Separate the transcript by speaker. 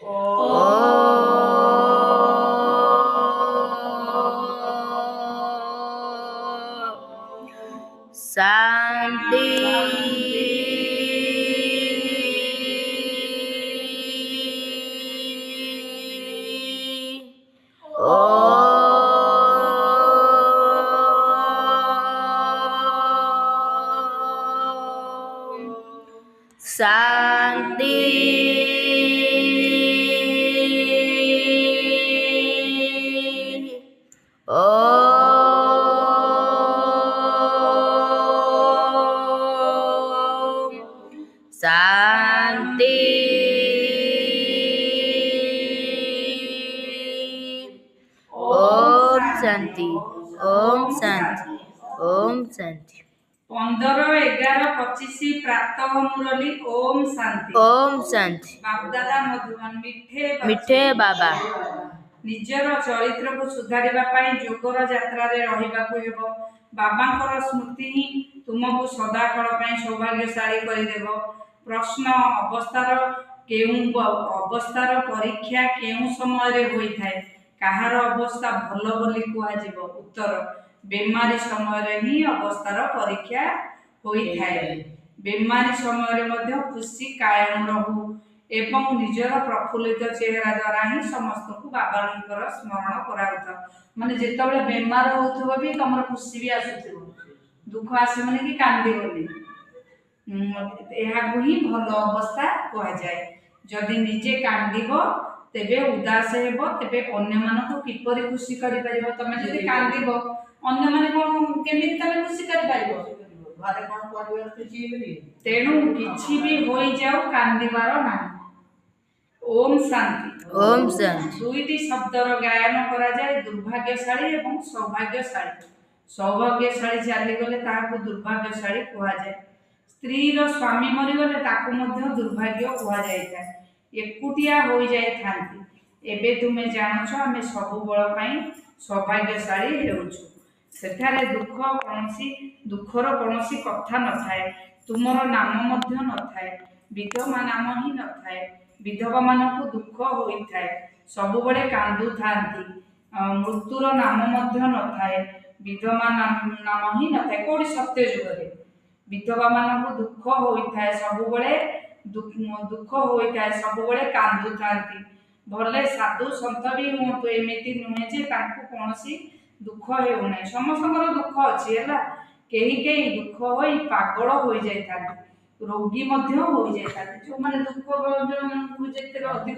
Speaker 1: शांति। शांति। शांति। ओम शांति। ओम शांति। ओम शांति।
Speaker 2: 15-11-25 प्रातः मुरली ओम शांति।
Speaker 1: ओम शांति।
Speaker 2: बापदादा मधुबन
Speaker 1: मिठे बाबा
Speaker 2: ନିଜର ଚରିତ୍ରକୁ ସୁଧାରିବା ପାଇଁ ଯୋଗର ଯାତ୍ରାରେ ରହିବାକୁ ହେବ। ବାବାଙ୍କର ସ୍ମୃତି ହିଁ ତୁମକୁ ସଦାକାଳ ପାଇଁ ସୌଭାଗ୍ୟଶାଳୀ କରିଦେବ। ପ୍ରଶ୍ନ, ଅବସ୍ଥାର ପରୀକ୍ଷା କେଉଁ ସମୟରେ ହୋଇଥାଏ? କାହାର ଅବସ୍ଥା ଭଲ ବୋଲି କୁହାଯିବ? ଉତ୍ତର, ବେମାରୀ ସମୟରେ ହିଁ ଅବସ୍ଥାର ପରୀକ୍ଷା ହୋଇଥାଏ। ବେମାରୀ ସମୟରେ ମଧ୍ୟ ଖୁସି କାୟମ ରହୁ ଏବଂ ନିଜର ପ୍ରଫୁଲ୍ଲିତ ଚେହେରା ଦ୍ୱାରା ହିଁ ସମସ୍ତଙ୍କୁ ବାବାଙ୍କର ସ୍ମରଣ କରାଉଥାଉ। ମାନେ ଯେତେବେଳେ ବେମାର ହେଉଥିବ ବି ତମର ଖୁସି ବି ଆସୁଥିବ, ଦୁଃଖ ଆସିବନି କି କାନ୍ଦିବନି। ଏହାକୁ ହିଁ ଭଲ ଅବସ୍ଥା କୁହାଯାଏ। ଯଦି ନିଜେ କାନ୍ଦିବ ତେବେ ଉଦାସ ହେବ, ତେବେ ଅନ୍ୟମାନଙ୍କୁ କିପରି ଖୁସି କରିପାରିବ? ତମେ ଯଦି କାନ୍ଦିବ ଅନ୍ୟମାନେ କେମିତି ତମେ ଖୁସି କରିପାରିବ? ଘରେ କ'ଣ ପରିବାର ଖୁସି ହେବେନି? ତେଣୁ କିଛି ବି ହୋଇଯାଉ କାନ୍ଦିବାର ନାହିଁ। ओम शांति।
Speaker 1: ओम शांति।
Speaker 2: दुईटी शब्दर गायन कराଯାଏ, दुर्भाग्यशाली एवं सौभाग्यशाली। सौभाग्यशाली चालीगले ताहाକୁ दुर्भाग्यशाली कुहाଯାଏ। स्त्रीर स्वामी मरीगले ताकू ମଧ୍ୟ दुर्भाग्य कुहाଯାଇଥାଏ। एकुटिया होई जाइथांती। एबे तुमे जानुछ आमे सबुबळ ପାଇଁ सौभाग्यशाली हेउछु। सेठारे दुखर कोनोसी कथा नथाए। तुमर नाम ମଧ୍ୟ नथाए। विधवा नाम ही नथाए। विधवा मानकु दुख होइथाए, सबुबळे कांदु थांती। मृत्युर नाम ମଧ୍ୟ नथाए। विधवा नाम ही नथाए। कोडी सत्य जुगरे विधवा मानकु दुख होइथाए, सबुबळे दुख होइथाए, सबुबळे कांदु थांती। भले साधु संत भी हुंतु, एमिति नुहे जे तांकु कोनोसी दुख हेउ नै। समस्तଙ୍କର दुख अछि ହେଲା। केही केही दुख होई पागल होई जाइथांती, रोगी ମଧ୍ୟ होई जाइथांती। जो माने दुख जेते अधिक